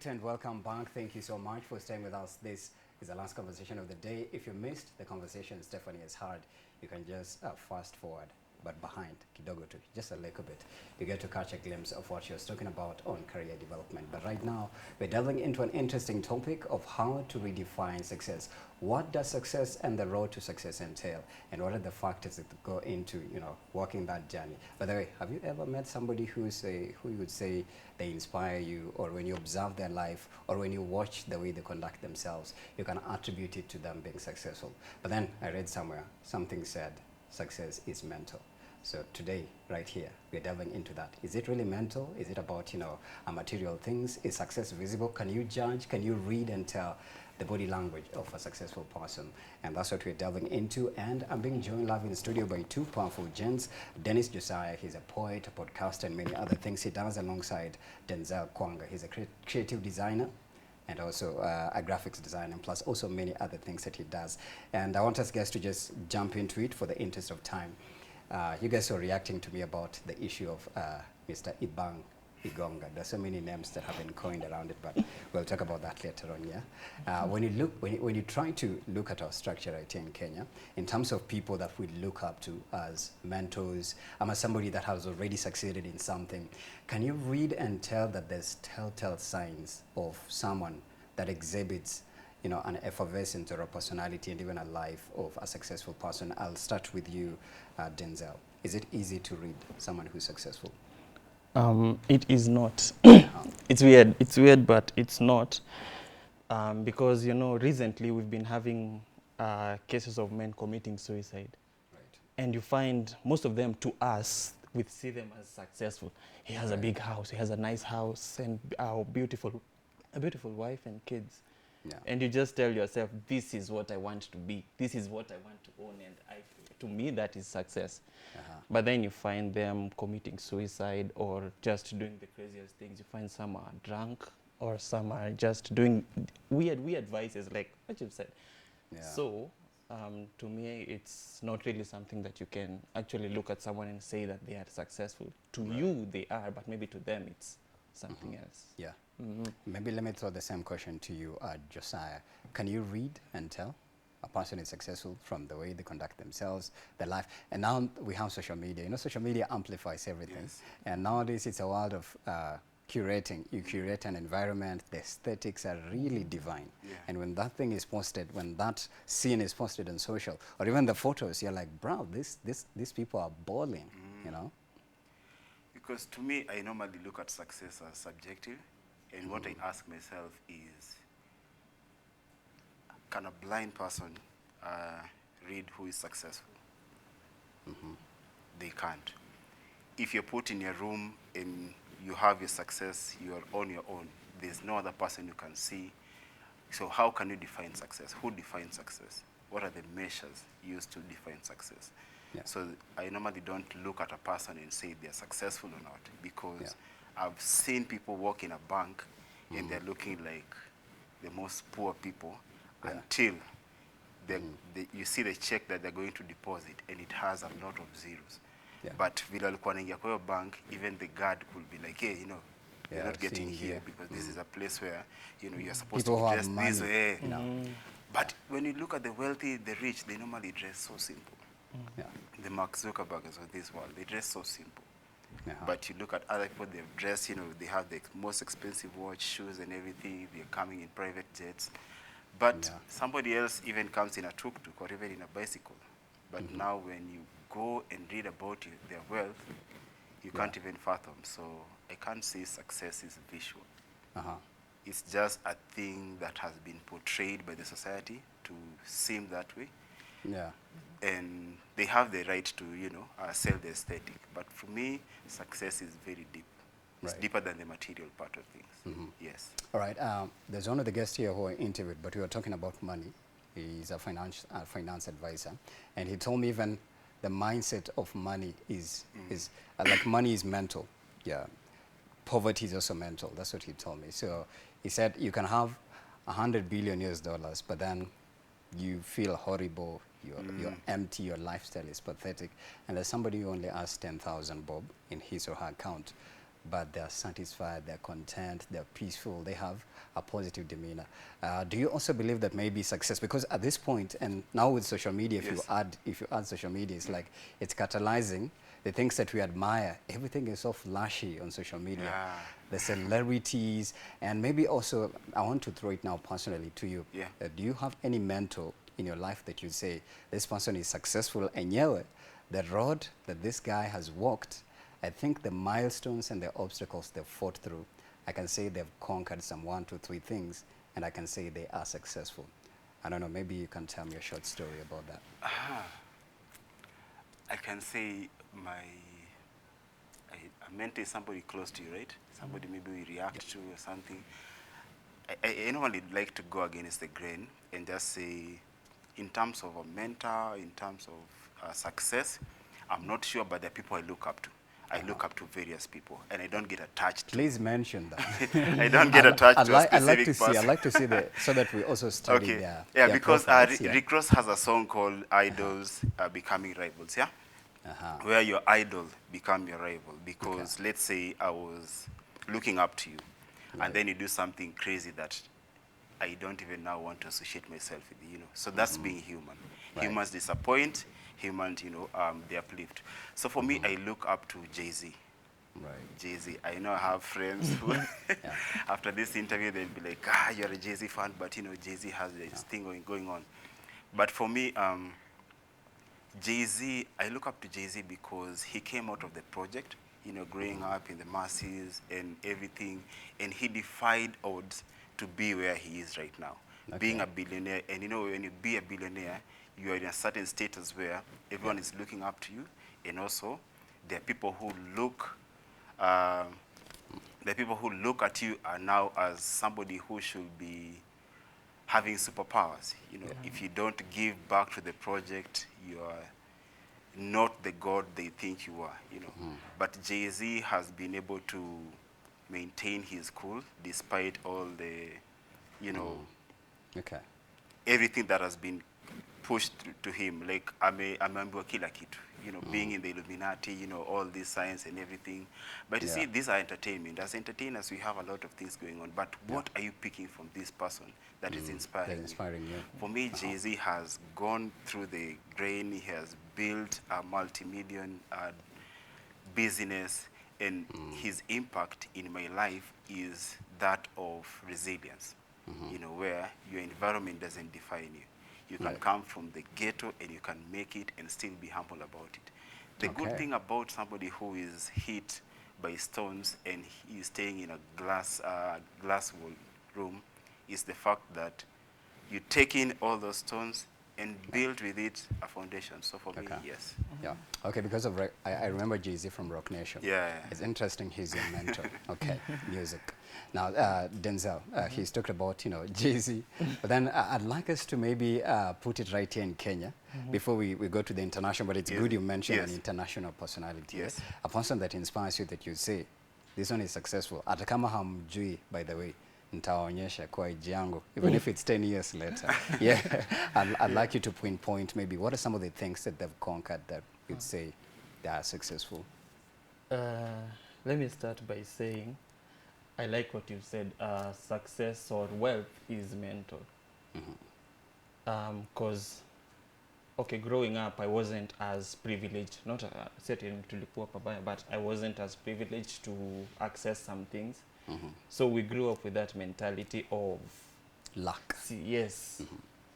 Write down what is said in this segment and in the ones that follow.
right, and welcome back. Thank you so much for staying with us. This is the last conversation of the day. If you missed the conversation Stephanie has had, you can just fast forward, but behind kidogo tu, just a little bit. You get to catch a glimpse of what she was talking about on career development. But right now, we're delving into an interesting topic of how to redefine success. What does success and the road to success entail? And what are the factors that go into, walking that journey? By the way, have you ever met somebody who you would say they inspire you, or when you observe their life, or when you watch the way they conduct themselves, you can attribute it to them being successful? But then I read somewhere, something said, success is mental. So today, right here, we're delving into that. Is it really mental? Is it about, material things? Is success visible? Can you judge? Can you read and tell the body language of a successful person? And that's what we're delving into. And I'm being joined live in the studio by two powerful gents. Dennis Josiah, he's a poet, a podcaster, and many other things he does alongside Denzel Kwanga. He's a creative designer and also a graphics designer, and plus also many other things that he does. And I want us guys to just jump into it for the interest of time. You guys are reacting to me about the issue of Mr. Ibang Igonga. There's so many names that have been coined around it, but we'll talk about that later on. Yeah. When you try to look at our structure right here in Kenya, in terms of people that we look up to as mentors, as somebody that has already succeeded in something, can you read and tell that there's telltale signs of someone that exhibits an effervescence or a personality and even a life of a successful person? I'll start with you, Denzel. Is it easy to read someone who's successful? It is not. It's weird, but it's not. Because, recently we've been having cases of men committing suicide. Right. And you find most of them, to us, we see them as successful. He has a big house, he has a nice house, and a beautiful wife and kids. Yeah. And you just tell yourself, this is what I want to be. This is what I want to own. And to me, that is success. But then you find them committing suicide or just doing the craziest things. You find some are drunk or some are just doing weird vices, like what you've said. Yeah. So to me, it's not really something that you can actually look at someone and say that they are successful. To you, they are, but maybe to them, it's something else. Yeah. Maybe let me throw the same question to you, Josiah. Can you read and tell a person is successful from the way they conduct themselves, their life? And now we have social media. Social media amplifies everything. Yes. And nowadays it's a world of curating. You curate an environment, the aesthetics are really divine. Yeah. And when that thing is posted, when that scene is posted on social, or even the photos, you're like, bro, these people are balling, Because to me, I normally look at success as subjective. And what I ask myself is, can a blind person read who is successful? They can't. If you're put in a room and you have your success, you're on your own. There's no other person you can see. So how can you define success? Who defines success? What are the measures used to define success? Yeah. So I normally don't look at a person and say they're successful or not, because I've seen people walk in a bank and they're looking like the most poor people until you see the check that they're going to deposit and it has a lot of zeros. Yeah. But vile alikuwa anaingia kwa hiyo bank, even the guard could be like, hey, you're not getting seeing here here. because this is a place where you're supposed People who to have dress this money. way. But when you look at the wealthy, the rich, they normally dress so simple. Yeah. The Mark Zuckerbergs of this world, they dress so simple. Uh-huh. But you look at other people, they've dressed, they have the most expensive watch, shoes and everything. They're coming in private jets. But somebody else even comes in a tuk-tuk or even in a bicycle. But now when you go and read about their wealth, you can't even fathom. So I can't say success is visual. It's just a thing that has been portrayed by the society to seem that way. Yeah. And they have the right to, sell the aesthetic. But for me, success is very deep. It's deeper than the material part of things. Yes. All right. There's one of the guests here who I interviewed, but we were talking about money. He's a finance advisor, and he told me even the mindset of money is like money is mental. Yeah. Poverty is also mental. That's what he told me. So he said you can have $100 billion US, but then you feel horrible. You're empty. Your lifestyle is pathetic. And there's somebody who only has 10,000 bob in his or her account, but they're satisfied, they're content, they're peaceful, they have a positive demeanor. Do you also believe that maybe success, because at this point, and now with social media, if you add social media, it's like it's catalyzing the things that we admire. Everything is so flashy on social media. Yeah. The celebrities, and maybe also, I want to throw it now personally to you. Yeah. Do you have any mentor in your life that you say, this person is successful, and yeah, the road that this guy has walked, I think the milestones and the obstacles they've fought through, I can say they've conquered some 1, 2, 3 things, and I can say they are successful. I don't know, maybe you can tell me a short story about that. I can say a mentor is somebody close to you, right? Somebody maybe we react to or something. I normally like to go against the grain and just say, in terms of a mentor, in terms of success, I'm not sure, but the people I look up to. I look up to various people, and I don't get attached. Please mention that. I don't get attached to a specific person. I'd like to see so that we also study their because profiles, Rick Ross has a song called Idols Becoming Rivals, yeah? Where your idol become your rival. Because let's say I was looking up to you, and then you do something crazy that I don't even now want to associate myself with, you know. So that's being human. Right. Humans disappoint, humans, you know, they uplift. So for me, I look up to Jay-Z. Right. Jay-Z. I know I have friends who, after this interview, they'll be like, you're a Jay-Z fan, but, you know, Jay-Z has this thing going on. But for me, Jay-Z, I look up to Jay-Z because he came out of the project, you know, growing up in the masses and everything, and he defied odds to be where he is right now, being a billionaire. And, you know, when you be a billionaire, you are in a certain status where everyone is looking up to you, and also there are people who look, at you are now as somebody who should be having superpowers. You know, if you don't give back to the project, you are not the god they think you are. You know, but Jay-Z has been able to maintain his cool despite all the, you know, everything that has been pushed to him. Like ameambiwa kila kitu, you know, being in the Illuminati, you know, all this science and everything. But you see, these are entertainment. As entertainers, we have a lot of things going on. But what are you picking from this person that is inspiring you? For me, Jay-Z has gone through the grain. He has built a multi-million business, and his impact in my life is that of resilience. You know, where your environment doesn't define you. You can come from the ghetto and you can make it and still be humble about it. The good thing about somebody who is hit by stones and he is staying in a glass wall room is the fact that you take in all those stones and build with it a foundation. So for me, yes. Yeah. Okay, because of I remember Jay-Z from Rock Nation. Yeah. It's interesting he's your mentor. Music. Now, Denzel, he's talked about, you know, Jay-Z. But then I'd like us to maybe put it right here in Kenya before we go to the international. But it's good you mentioned an international personality. Yes. A person that inspires you, that you say, this one is successful. Hata kama hamjui, by the way, nitaonyesha kwa age yangu, even if it's 10 years later. I'd like you to pinpoint maybe what are some of the things that they've conquered that you'd say they are successful. Let me start by saying, I like what you said, success or wealth is mental. Because, growing up, I wasn't as privileged, not certain tulikuwa pabaya, but I wasn't as privileged to access some things. So we grew up with that mentality of luck.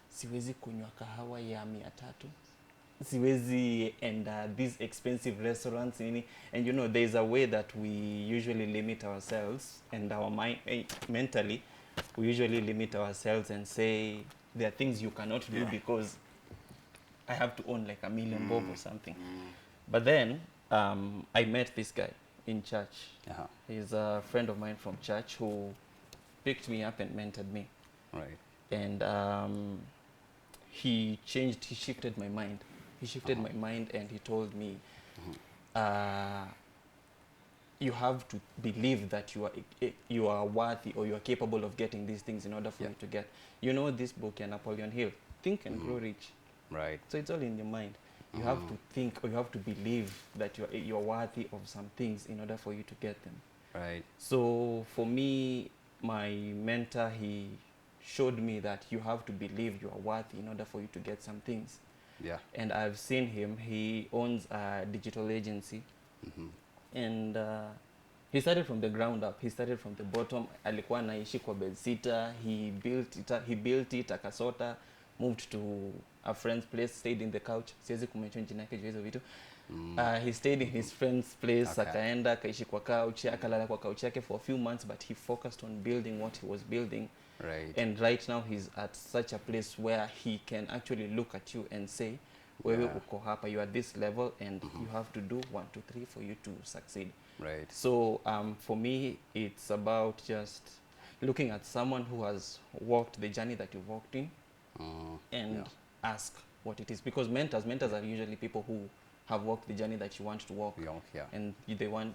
Siwezi kunywa kahawa ya 300. Siwezi enda these expensive restaurants, and you know, there's a way that we usually limit ourselves, and our mind, mentally, we usually limit ourselves and say there are things you cannot do because I have to own like 1 million bob or something. But then I met this guy in church. He's a friend of mine from church who picked me up and mentored me. Right. And he shifted my mind. He shifted my mind, and he told me, you have to believe that you are worthy or you are capable of getting these things in order for you to get. You know this book, Napoleon Hill, Think and Grow Rich. Right. So it's all in your mind. You have to think, or you have to believe that you are worthy of some things in order for you to get them. Right. So for me, my mentor, he showed me that you have to believe you are worthy in order for you to get some things. Yeah. And I've seen him. He owns a digital agency, and he started from the ground up. He started from the bottom. Alikuwa naishi kwa bedsitter. He built it akasota, moved to a friend's place, stayed in the couch. Siwezi kumention jina yake juu hizo vitu. He stayed in his friend's place, Okay. akaenda akaishi kwa couch, akalala kwa couch yake for a few months, but he focused on building what he was building. Right. And right now he's at such a place where he can actually look at you and say, wewe uko hapa, you are at this level, and you have to do 1, 2, 3 for you to succeed. Right. So for me, it's about just looking at someone who has walked the journey that you've walked in, and ask what it is. Because mentors are usually people who have walked the journey that you want to walk, and they want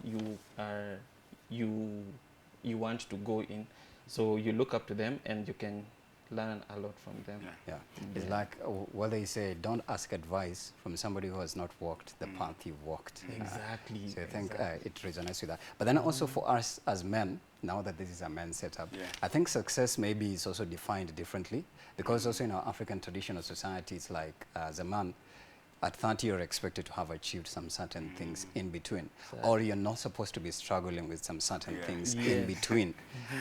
you want to go in. So you look up to them, and you can learn a lot from them. Yeah. It's like what they say, don't ask advice from somebody who has not walked the path you've walked. Exactly. So I think it resonates with that. But then also for us as men, now that this is a men's setup, I think success maybe is also defined differently, because also in our African traditional society, it's like as a man, at 30 you're expected to have achieved some certain things in between, or you're not supposed to be struggling with some certain things in between.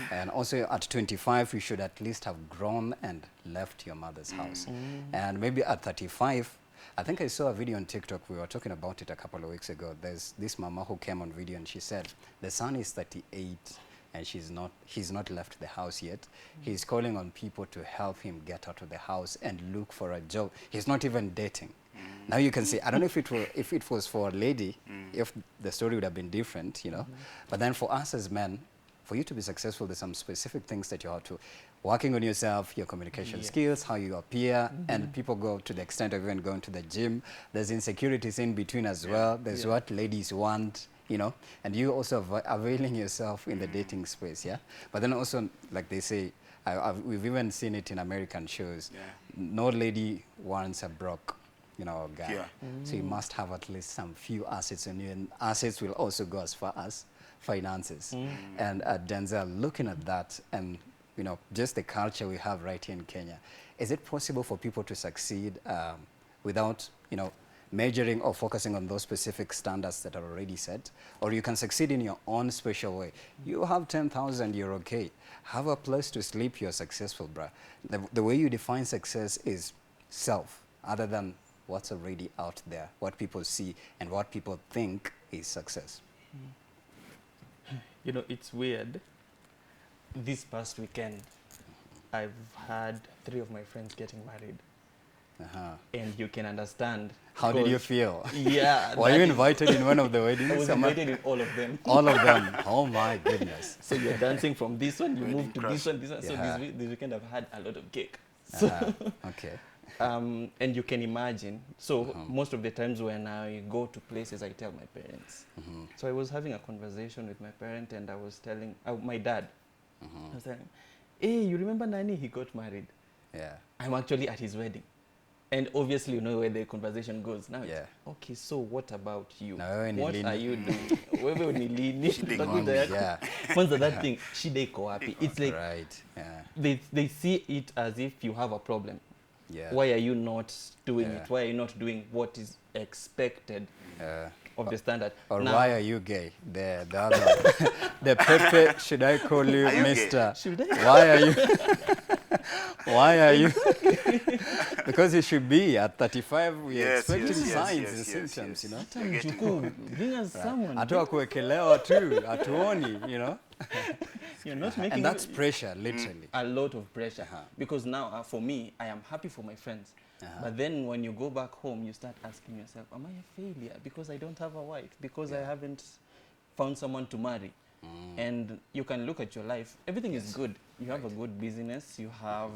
And also at 25 you should at least have grown and left your mother's house. And maybe at 35, I think I saw a video on TikTok, we were talking about it a couple of weeks ago. There's this mama who came on video and she said the son is 38 and he's not left the house yet. He's calling on people to help him get out of the house and look for a job. He's not even dating. Now you can see, I don't know if it was for a lady, if the story would have been different, you know. But then for us as men, for you to be successful, there's some specific things that you have to, working on yourself, your communication skills, how you appear, and people go to the extent of even going to the gym. There's insecurities in between as well. There's what ladies want, you know, and you also availing yourself in the dating space, But then also, like they say, we've even seen it in American shows, no lady wants a broke, you know, guy. So you must have at least some few assets on you, and assets will also go as far as finances. And Denzel, looking at that and, you know, just the culture we have right here in Kenya, is it possible for people to succeed without, you know, measuring or focusing on those specific standards that are already set? Or you can succeed in your own special way. You have 10,000, you're okay. Have a place to sleep, you're successful, bruh. The way you define success is self, other than what's already out there, what people see and what people think is success. You know, it's weird. This past weekend, I've had 3 of my friends getting married. And you can understand. How did you feel? Yeah. Were you invited in one of the weddings? I was invited in all of them. All of them. Oh my goodness. So you're dancing from this one, you move to this one, this one. So this weekend I've had a lot of cake. So okay. And you can imagine. So most of the times when I go to places, I tell my parents. So I was having a conversation with my parent, and I was telling my dad. I was telling him, hey, you remember Nani? He got married. Yeah. I'm actually at his wedding. And obviously, you know where the conversation goes. Now, okay, so what about you? What are you doing? Wewe ni lini? Once that thing, shida iko wapi? It's like they see it as if you have a problem. Why are you not doing it? Why are you not doing what is expected of the standard? Or now, why are you gay? The other, the Pepe, should I call you Mr.? Should I? Why are you? Why are you? Because you should be at 35. We are expecting signs and symptoms, you know. Bring us someone. Atu akuekelewa tu, atuoni, you know. You're not making. And that's pressure, literally. A lot of pressure. Because now, for me, I am happy for my friends. But then when you go back home, you start asking yourself, am I a failure? Because I don't have a wife. Because I haven't found someone to marry. And you can look at your life. Everything is good. You have a good business. You have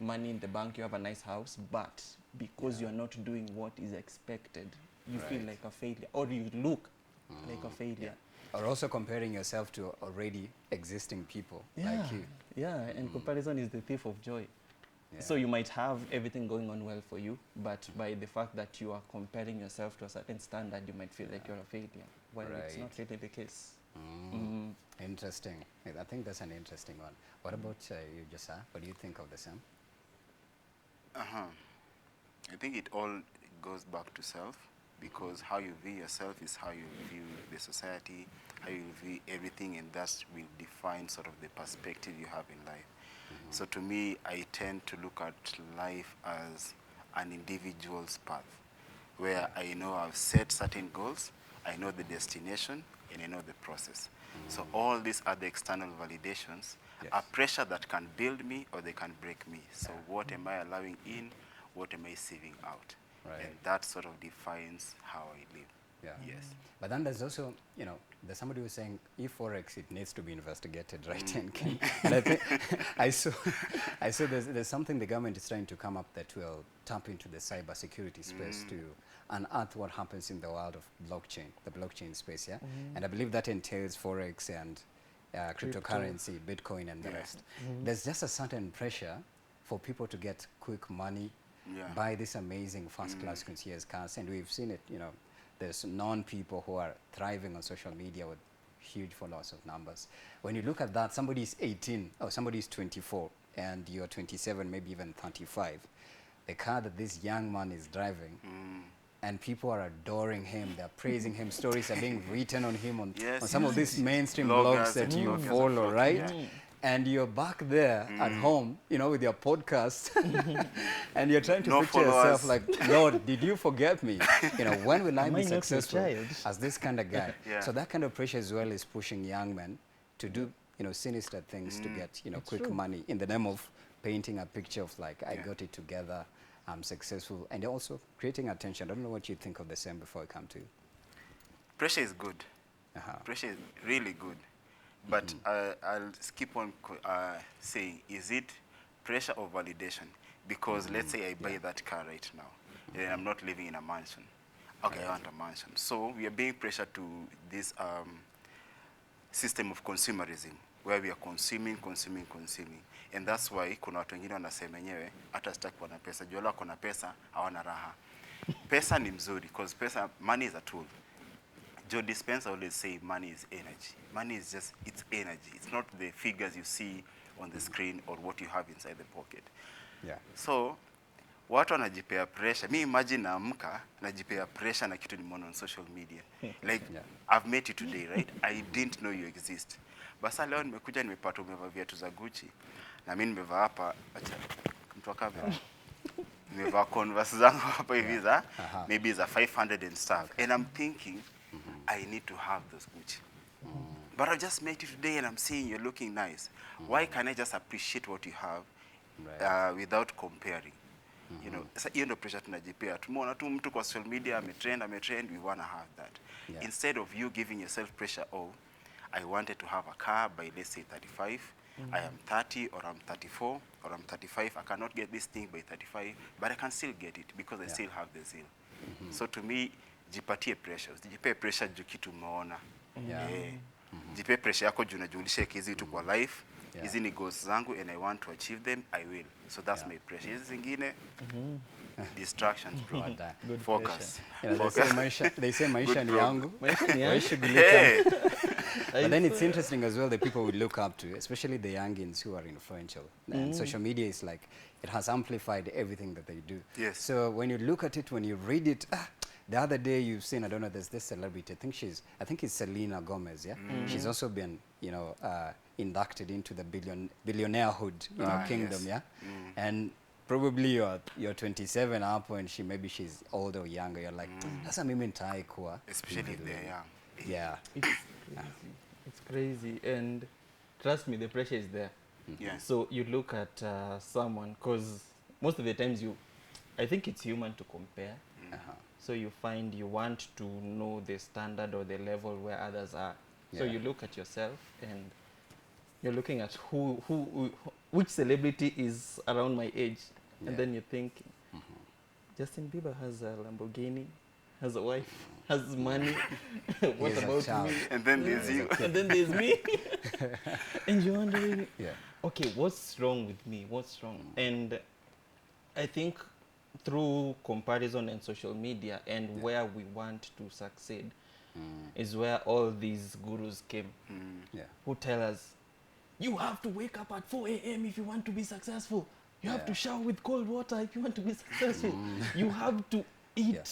money in the bank. You have a nice house. But because you are not doing what is expected, you feel like a failure. Or you look like a failure. Or also comparing yourself to already existing people like you. Yeah, and comparison is the thief of joy. So you might have everything going on well for you, but by the fact that you are comparing yourself to a certain standard, you might feel like you're a failure, while it's not really the case. Interesting. I think that's an interesting one. What about you, Jasa? What do you think of the same? I think it all goes back to self, because how you view yourself is how you view the society, how you view everything, and that will define sort of the perspective you have in life. So to me, I tend to look at life as an individual's path, where I know I've set certain goals, I know the destination, and I know the process. So all these other external validations are pressure that can build me or they can break me. So what am I allowing in? What am I sieving out? Right. And that sort of defines how I live. Yeah. Yes. But then there's also, there's somebody who's saying, if Forex, it needs to be investigated, right? And I think I saw there's something the government is trying to come up that will tap into the cybersecurity space to unearth what happens in the world of blockchain, the blockchain space, yeah? And I believe that entails Forex and cryptocurrency, Bitcoin, and the rest. There's just a certain pressure for people to get quick money, buy this amazing first-class concierge cars, and we've seen it, there's known people who are thriving on social media with huge followers of numbers. When you look at that, somebody is 18 or somebody is 24 and you're 27, maybe even 35. The car that this young man is driving, and people are adoring him, they're praising him, stories are being written on him on some of these mainstream blogs that you follow, right? And you're back there at home, with your podcast, and you're trying to picture yourself like, Lord, did you forget me? When will I be successful as this kind of guy? So that kind of pressure as well is pushing young men to do, sinister things to get, quick money in the name of painting a picture of like, I got it together, I'm successful, and also creating attention. I don't know what you think of the same before I come to you. Pressure is good. Pressure is really good. But I'll skip on saying, is it pressure or validation? Because let's say I buy that car right now, and I'm not living in a mansion. Okay, I want a mansion. So we are being pressured to this system of consumerism, where we are consuming. And that's why kuna watu wengine wanasema wenyewe, hata sitaki kuwa na pesa, juu wala kuna pesa, hawana raha. Pesa ni mzuri, because money is a tool. Joe Dispenza always say money is energy. Money is just, it's energy. It's not the figures you see on the screen or what you have inside the pocket. So, watu wanajipea pressure. Me imagine naamka, najipea pressure na kitu nimeona on social media. Like, I've met you today, right? I didn't know you exist. Basa leo nimekuja nimepata umevaa viatu za Gucci. Na mimi nimevaa hapa, mtu wa kamera. Nimevaa Converse zangu hapa hivi za, maybe za 500 and stuff. And I'm thinking, I need to have those Gucci. But I just met you today and I'm seeing you're looking nice. Why can't I just appreciate what you have without comparing? Hiyo ndio pressure tunajipea. Tumeona tu mtu kwa social media ametrend, we want to have that. Instead of you giving yourself pressure, I wanted to have a car by, let's say, 35. I am 30 or I'm 34 or I'm 35. I cannot get this thing by 35, but I can still get it because I still have the zeal. So to me, jipatie pressure. Jipe pressure juu kitu umeona. Jipe pressure yako juu unajulisha hizi tu kwa life. Hizi ni goals zangu and I want to achieve them, I will. So that's my pressure. Hizi zingine, distractions, bro. Focus. They say maisha ni yangu. But then it's interesting as well, the people we look up to, especially the youngins who are influential. And social media is like, it has amplified everything that they do. So when you look at it, when you read it, the other day you've seen, I don't know, there's this celebrity, I think it's Selena Gomez, yeah? She's also been, inducted into the billionairehood, kingdom, yeah? And probably you're 27 up and she's older or younger, you're like, that's a mimi nitai kuwa. Especially if they're young. Yeah. It's crazy, and trust me, the pressure is there. So you look at someone, because most of the times I think it's human to compare. So you find you want to know the standard or the level where others are. So you look at yourself and you're looking at which celebrity is around my age, and then you think, Justin Bieber has a Lamborghini, has a wife, has money. What about me? And then there's you. And then there's me. And you're wondering, okay, what's wrong with me? What's wrong? And I think through comparison and social media and where we want to succeed, is where all these gurus came, Yeah. who tell us, you have to wake up at 4 a.m. if you want to be successful. You have to shower with cold water if you want to be successful. You have to eat. Yeah.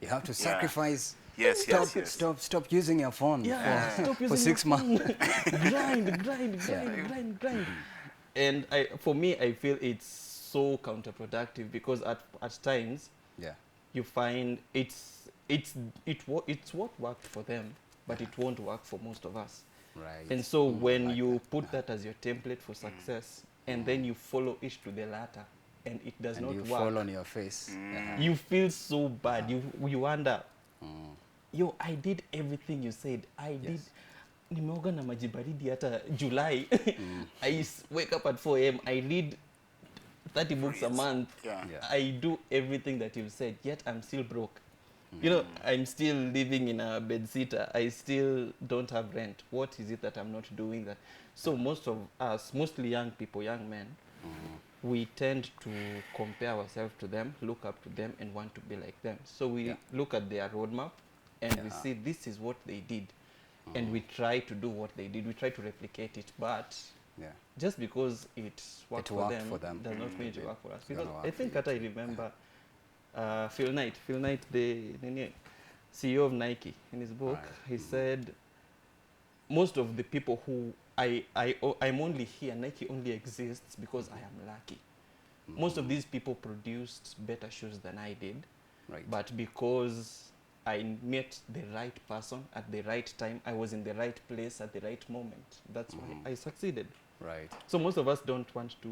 You have to sacrifice. Yes, Stop, yes. stop using your phone Stop using for 6 your phone. months. grind. And for me, I feel it's so counterproductive because at times, Yeah. you find it's what worked for them, but it won't work for most of us. Right. And so when like you that. put that as your template for success, and then you follow it to the latter, and it does And not you work, fall on your face. you feel so bad. You wonder, yo, I did everything you said. I did. Nimeoga na maji baridi hata July. Wake up at 4 a.m. I read 30 books a month. Yeah. I do everything that you've said, yet I'm still broke. You know, I'm still living in a bedsitter. I still don't have rent. What is it that I'm not doing that? So most of us, mostly young people, young men, we tend to compare ourselves to them, look up to them, and want to be like them. So we look at their roadmap, and we see this is what they did. And we try to do what they did. We try to replicate it, but just because it worked for them does not mean it work for us. Because I think that I remember Phil Knight, the CEO of Nike, in his book, he said, most of the people who I'm only here, Nike only exists because I am lucky. Most of these people produced better shoes than I did, but because I met the right person at the right time, I was in the right place at the right moment. That's why I succeeded. Right. So most of us don't want to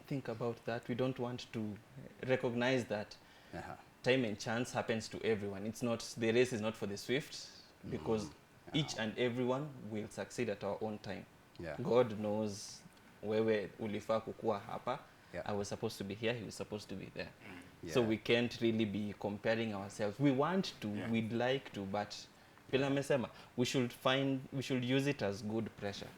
think about that. We don't want to recognize that time and chance happens to everyone. It's not, the race is not for the swift, because each and everyone will succeed at our own time. God knows wewe ulifaa kukua hapa. I was supposed to be here, he was supposed to be there. So we can't really be comparing ourselves. We want to, we'd like to, but Pila mesema, we should use it as good pressure.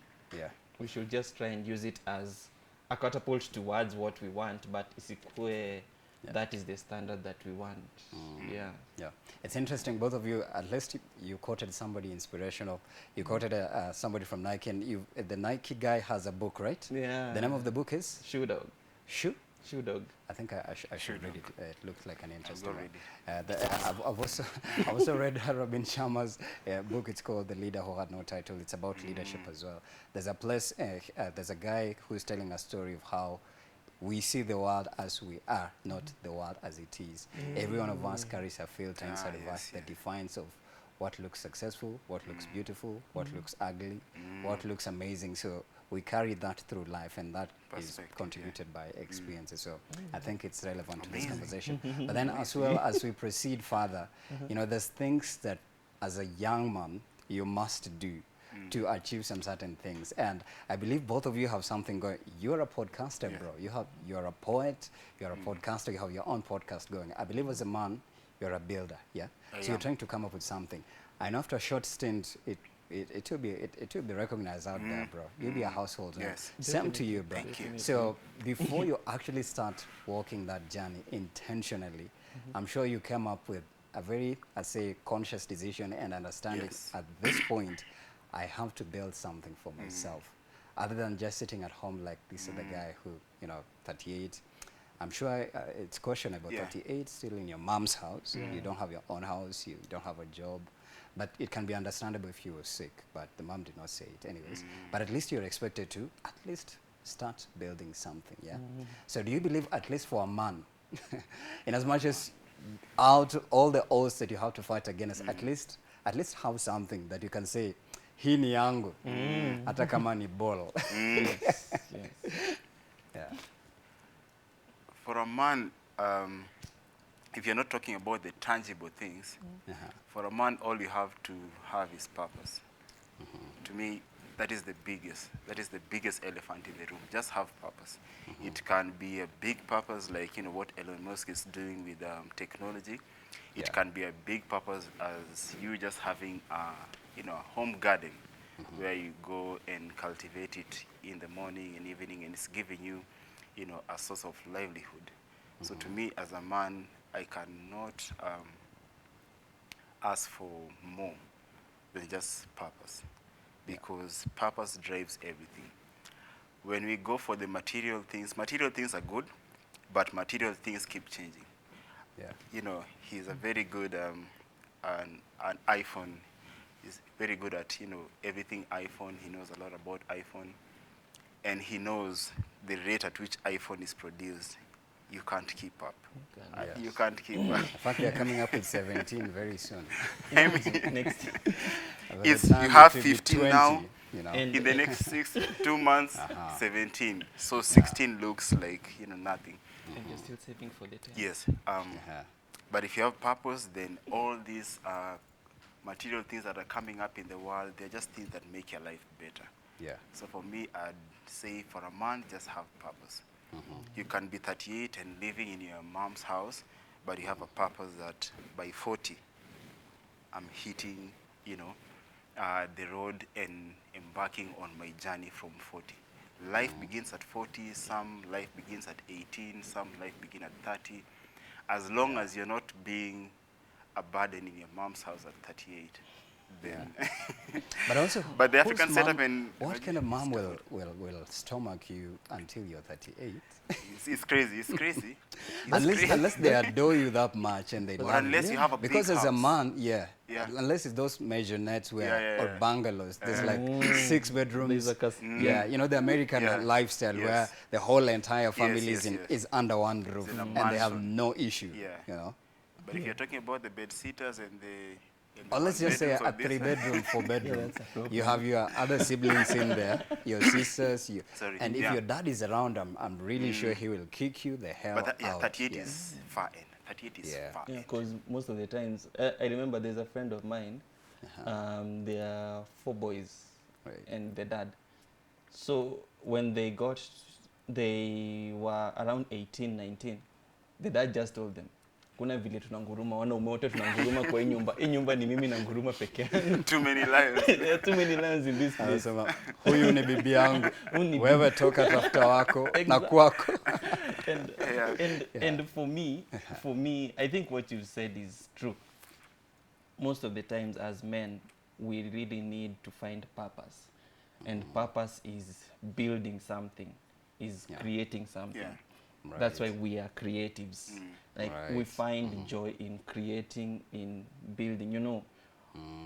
We should just try and use it as a catapult towards what we want, but isikue that is the standard that we want. It's interesting, both of you, at least you quoted somebody inspirational. You quoted somebody from Nike, and the Nike guy has a book, right? Yeah. The name of the book is? Shoe Dog. Shoe? Shoe Dog. I think I should read it. It looks like an interesting one. I've also read Robin Sharma's book. It's called The Leader Who Had No Title. It's about leadership as well. There's a place, there's a guy who's telling a story of how we see the world as we are, not the world as it is. Every one of us carries a filter inside of us that defines of what looks successful, what looks beautiful, what looks ugly, what looks amazing. So we carry that through life, and that is contributed by experiences. So I think it's relevant to this conversation. But then as well as we proceed further, you know, there's things that as a young man you must do to achieve some certain things. And I believe both of you have something going. You're a podcaster, bro. You're a poet, you're a podcaster, you have your own podcast going. I believe as a man, you're a builder, so you're trying to come up with something. And after a short stint, it will be recognized out there, bro. You'll be a household name. Same to you, bro. Thank you. So before you actually start walking that journey intentionally, I'm sure you came up with a very, I say, conscious decision and understanding at this point, I have to build something for myself. Other than just sitting at home like this other guy who, 38. I'm sure it's questionable. 38, still in your mom's house. You don't have your own house. You don't have a job. But it can be understandable if you were sick. But the mom did not say it anyways. But at least you're expected to at least start building something, So do you believe at least for a man, in as much as out all the odds that you have to fight against, at least have something that you can say, hii ni yangu, hata kama ni ball. For a man, if you're not talking about the tangible things, for a man, all you have to have is purpose. To me, that is the biggest elephant in the room. Just have purpose. It can be a big purpose, like what Elon Musk is doing with technology. It can be a big purpose as you just having a home garden where you go and cultivate it in the morning and evening, and it's giving you a source of livelihood. So to me, as a man, I cannot ask for more. than just purpose, because purpose drives everything. When we go for the material things are good, but material things keep changing. Yeah. You know, he's a very good an iPhone. He's very good at, you know, everything iPhone. He knows a lot about iPhone, and he knows the rate at which iPhone is produced. You can't keep up. Yes. You can't keep up. In fact, they're coming up with 17 very soon. I mean, Next. By the it's, time you have it will be 15 20, now. you know. And In the next 2 months, Uh-huh. 17. So 16 looks like, you know, nothing. And you're still saving for the 10. Yes. Uh-huh. But if you have purpose, then all these material things that are coming up in the world, they're just things that make your life better. Yeah. So for me, I'd say for a man, just have purpose. You can be 38 and living in your mom's house, but you have a purpose that by 40, I'm hitting, you know, the road and embarking on my journey from 40. Life begins at 40, some life begins at 18, some life begins at 30. As long as you're not being a burden in your mom's house at 38, then But also, But the whose African mom- setup and what kind of mom will stomach you until you're 38? it's crazy. It's crazy. It's Unless, crazy. unless they adore you that much and they Or love unless you have a big because as a house. man, Yeah. unless it's those maisonettes where Yeah. or bungalows, there's like 6 bedrooms. There's a Yeah, you know the American Yeah. lifestyle Yes. where the whole entire family yes, is yes. is under one roof in a and they have mansion. no issue. Yeah. You know. But if you're talking about the bed sitters and the Or let's just say one-bedrooms a of this- 3-bedroom, 4-bedroom. that's a problem. You have your other siblings in there, your sisters, Sorry, and if yeah. your dad is around, I'm really sure he will kick you the hell But that, yeah, out. 38 Yeah. is far end. 38 is Yeah. far Yeah, end. because most of the times, I remember there's a friend of mine, there are 4 boys Right. and the dad. So when they were around 18, 19, the dad just told them, kuna vile tunanguruma, wanaume wote tunanguruma kwa hii nyumba. Hii nyumba ni mimi na nguruma peke yangu. Too many lives. There are too many lions in this place. Anasema, huyu ni bibi yangu, Huyu ni wewe toka tafuta wako na kwako. and, and for me, I think what you said is true. Most of the times as men, we really need to find purpose. And purpose is building something, is creating something. Yeah. That's why we are creatives. Like we Right. find joy in creating, in building. You know,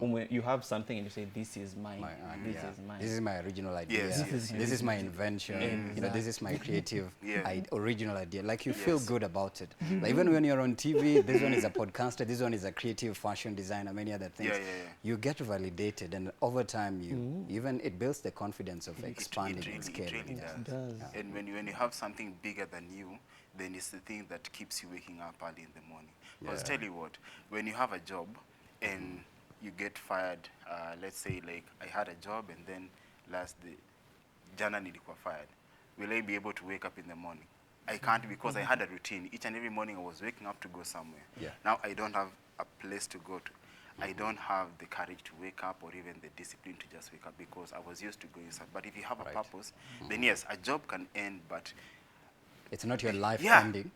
when you have something and you say, this is mine, this is mine. This is my original idea. Yes, yes, This is my invention. You know, this is my creative Yeah. original idea. Like you feel Yes. good about it. Like even when you're on TV, this one is a podcaster, this one is a creative fashion designer, many other things. Yeah. You get validated, and over time, even it builds the confidence of expanding It and really scaling. It does. And when you have something bigger than you, then it's the thing that keeps you waking up early in the morning. Because Yeah. tell you what, when you have a job and you get fired, let's say like I had a job and then jana nilikuwa fired, will I be able to wake up in the morning? I can't, because I had a routine. Each and every morning I was waking up to go somewhere. Yeah. Now I don't have a place to go to. I don't have the courage to wake up or even the discipline to just wake up because I was used to going somewhere. But if you have a Right. purpose, then yes, a job can end, but It's not your life Yeah. ending.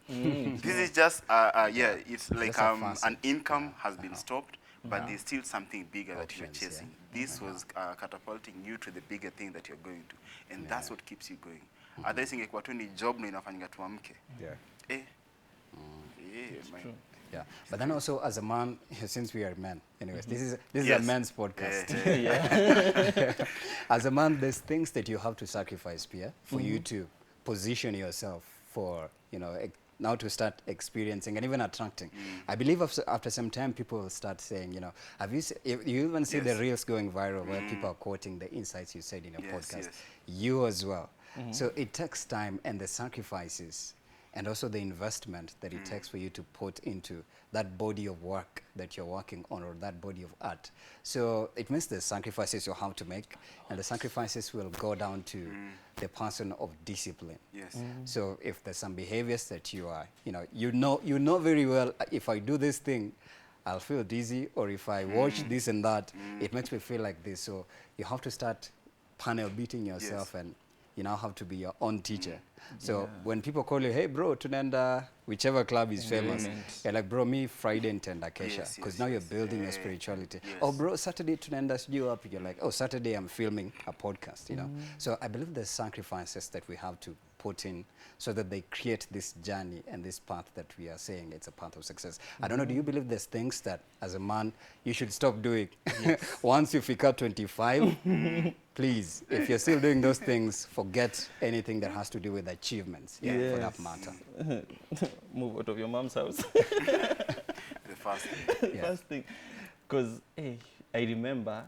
this is just, it's like Just a facet. an income has been stopped, but Yeah. there's still something bigger that you're Options, yeah. chasing. This was catapulting you to the bigger thing that you're going to, and that's what keeps you going. Otherwise, ingekuwa tu ni job na inafanyika tuamke. Yeah. Man. Yeah, but then also as a man, since we are men, anyways, this is a Yes. men's podcast. Yeah. As a man, there's things that you have to sacrifice, Pierre, for you to position yourself for, you know, now to start experiencing and even attracting. I believe after some time, people will start saying, you know, have you you even see the Yes. reels going viral where people are quoting the insights you said in your Yes, podcast. yes. You as well. So it takes time and the sacrifices and also the investment that it takes for you to put into that body of work that you're working on or that body of art. So it means the sacrifices you have to make, and the sacrifices will go down to the person of discipline. Yes. So if there's some behaviors that you are, you know very well, if I do this thing, I'll feel dizzy, or if I watch this and that, it makes me feel like this. So you have to start panel beating yourself and you now have to be your own teacher. So Yeah. when people call you, hey bro, tunaenda whichever club is famous, you're like, bro, me Friday nitaenda kesha, Yes, because yes, now you're yes. building your spirituality. Yes. Oh bro, Saturday tunaenda sijui wapi. You're like, oh, Saturday I'm filming a podcast, you know. So I believe the sacrifices that we have to put in so that they create this journey and this path that we are saying it's a path of success. I don't know, do you believe there's things that as a man you should stop doing? Once you figure 25, please, if you're still doing those things, forget anything that has to do with achievements, for that matter. Move out of your mom's house. The first thing. Yeah. First thing. Because I remember,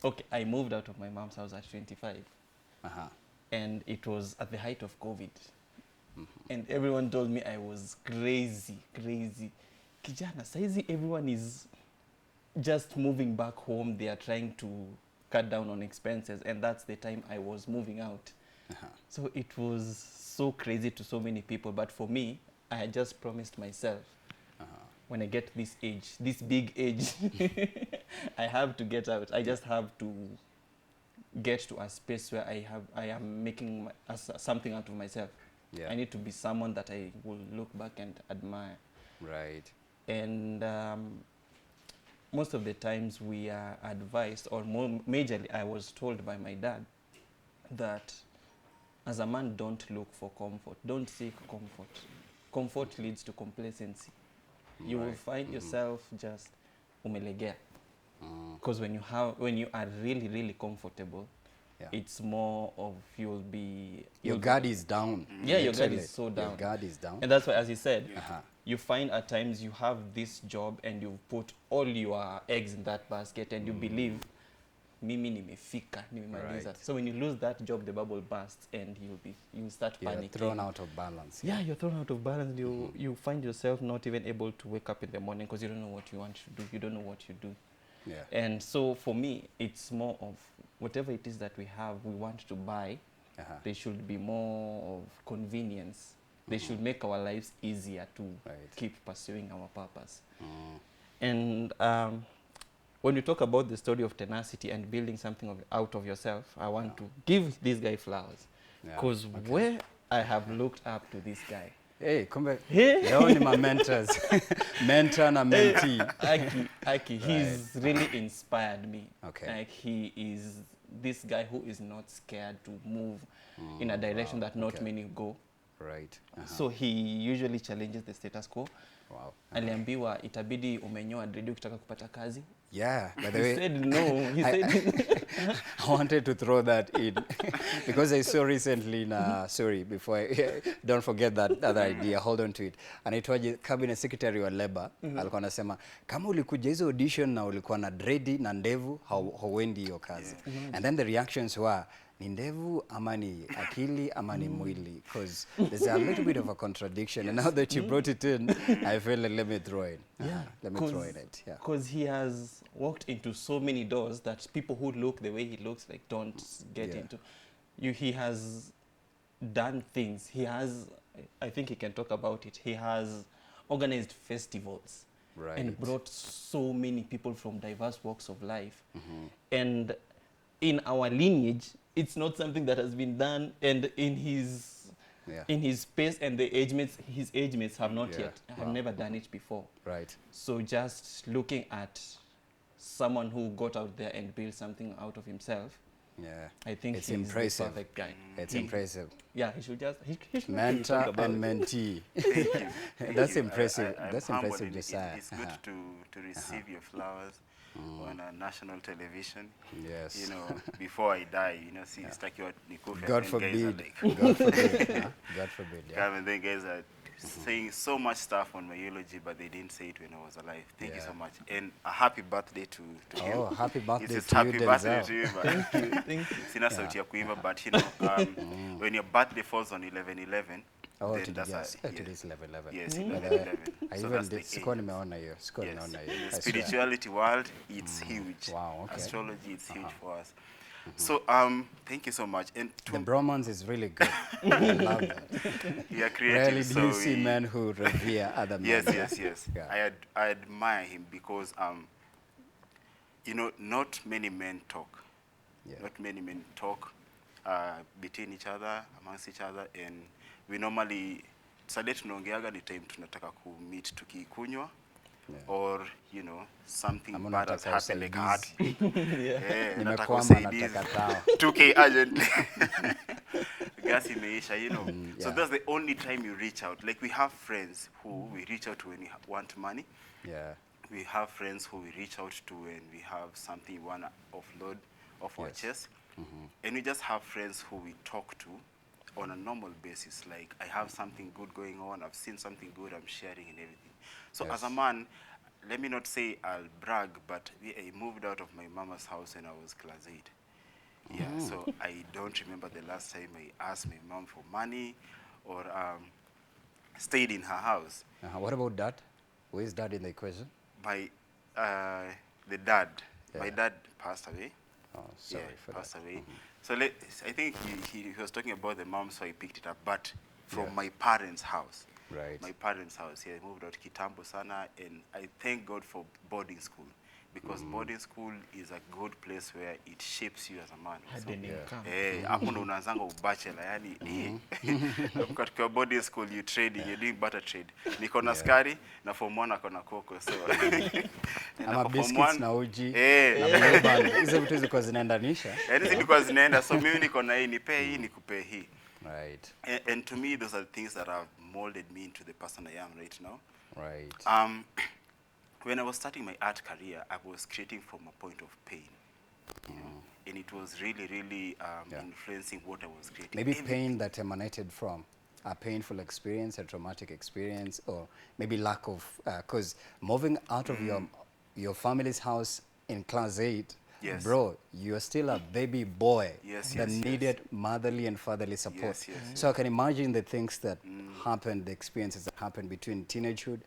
okay, I moved out of my mom's house at 25. Uh-huh. And it was at the height of COVID. And everyone told me I was crazy. Kijana, saizi everyone is just moving back home. They are trying to cut down on expenses. And that's the time I was moving out. So it was so crazy to so many people. But for me, I had just promised myself, when I get this age, this big age, I have to get out. I just have to get to a space where I am making something out of myself. I need to be someone that I will look back and admire. Right. And most of the times we are advised, or majorly I was told by my dad, that as a man, don't look for comfort. Don't seek comfort. Comfort leads to complacency. You will find yourself just umelegea. Because when you are really comfortable, it's more of your guard is down. Yeah, your guard is so down. Your guard is down. And that's why, as you said, you find at times you have this job and you put all your eggs in that basket and you believe, mimi nimefika, nimemaliza. Right. So when you lose that job, the bubble bursts and you start panicking. You're thrown out of balance. Yeah, you're thrown out of balance. You find yourself not even able to wake up in the morning because you don't know what you want to do. You don't know what you do. Yeah. And so for me, it's more of whatever it is that we have, we want to buy, they should be more of convenience. They should make our lives easier to keep pursuing our purpose. And when you talk about the story of tenacity and building something out of yourself, I want to give this guy flowers. Because where I have looked up to this guy. Hey, come back. They're only my mentors. Mentor and mentee. Aki, he's really inspired me. Okay. Like, he is this guy who is not scared to move in a direction that not many go. Right. So he usually challenges the status quo. Wow. Aliambiwa itabidi umenyoa dread ukitaka kupata kazi. Yeah, by the He way, said no. He said I wanted to throw that in because I saw recently sorry, before don't forget that other idea, hold on to it. Anaitwaje cabinet secretary wa labor alikuwa anasema kama ulikuja hizo audition na ulikuwa na dread na ndevu hauendi hiyo kazi. And then the reactions were ni ndevu ama ni akili ama ni mwili, because there's a little bit of a contradiction. And now that you brought it in, I feel like let me throw it. Let me throw in it. Yeah. Because he has walked into so many doors that people who look the way he looks like don't get into. He has done things. He has, I think he can talk about it. He has organized festivals and brought so many people from diverse walks of life. And in our lineage, it's not something that has been done, and in his space and his age mates have not yet, have never done it before. Right. So just looking at someone who got out there and built something out of himself, I think it's he's impressive. the perfect guy. It's impressive. Yeah, he should just he should mentor talk about and mentee. That's impressive. That's impressive, Josiah. It's good to receive your flowers on a national television. Yes. You know, before I die, you know, see, stuck your nikufa. God forbid. God forbid. God forbid. Yeah. And then guys are saying so much stuff on my eulogy, but they didn't say it when I was alive. Thank you so much. And a happy birthday to him. Oh, happy birthday it's to happy you, birthday Denzel. to you. Thank you. Sina sauti ya kuimba, but you know, when your birthday falls on 11/11, oh, then that's today's 11/11. Yes, 11/11. So that's the sikuwa nimeona hiyo. Sikuwa nimeona hiyo. In the spirituality world, it's huge. Wow, okay. Astrology, it's huge for us. So, thank you so much. And the bromance is really good. I love that. You are creative. Rarely do you see men who revere other men. Yes. Yeah. I admire him because, you know, not many men talk. Not many men talk. between each other, amongst each other, and we normally Saturday tunaongeaga ni time tunataka ku meet tukikunywa, or you know something bad has happened like heart. Nataka usaidizi 2K urgently. Gas imeisha, you know. So that's the only time you reach out. Like we have friends who we reach out to when we want money. We have friends who we reach out to when we have something we want to offload off our chest. And we just have friends who we talk to on a normal basis. Like, I have something good going on, I've seen something good, I'm sharing and everything. So as a man, let me not say I'll brag, but I moved out of my mama's house when I was class 8. Yeah, so I don't remember the last time I asked my mom for money or stayed in her house. What about dad? Where is dad in the equation? The dad. My dad passed away. Oh, sorry for passed that. away. So I think he was talking about the mom, so I picked it up. But from my parents' house. Right. My parents' house. I moved out Kitambo Sana, and I thank God for boarding school. Because boarding school is a good place where it shapes you as a man. Hapo ndo unaanzanga ubachelor, yani katika boarding school you trade, you're doing butter trade. Niko na skari na form 1 ako na koko, so ama biscuits na uji na blue band. Hizo vitu ziko zinaendanisha. Hizo zilikuwa zinaenda, so mimi niko na hii nipe hii nikupe hii. Right. And to me those are the things that have molded me into the person I am right now. Right. When I was starting my art career, I was creating from a point of pain. You know? And it was really, really influencing what I was creating. Maybe pain that emanated from a painful experience, a traumatic experience, or maybe lack of, because moving out of your family's house in class 8, bro, you're still a baby boy that needed motherly and fatherly support. So I can imagine the things that happened, the experiences that happened between teenagehood,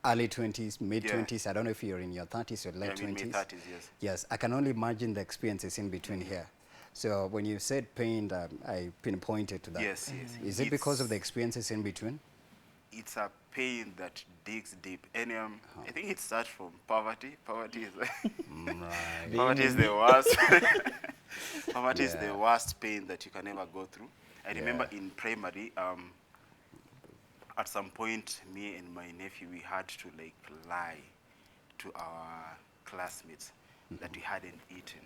early 20s, mid 20s. I don't know if you're in your 30s or late 20s. Mid 30s, Yes, I can only imagine the experiences in between here. So when you said pain, I pinpointed to that. Is it because of the experiences in between? It's a pain that digs deep. And I think it starts from poverty. Poverty is poverty is the worst. Poverty is the worst pain that you can ever go through. I remember in primary, at some point, me and my nephew, we had to like lie to our classmates that we hadn't eaten.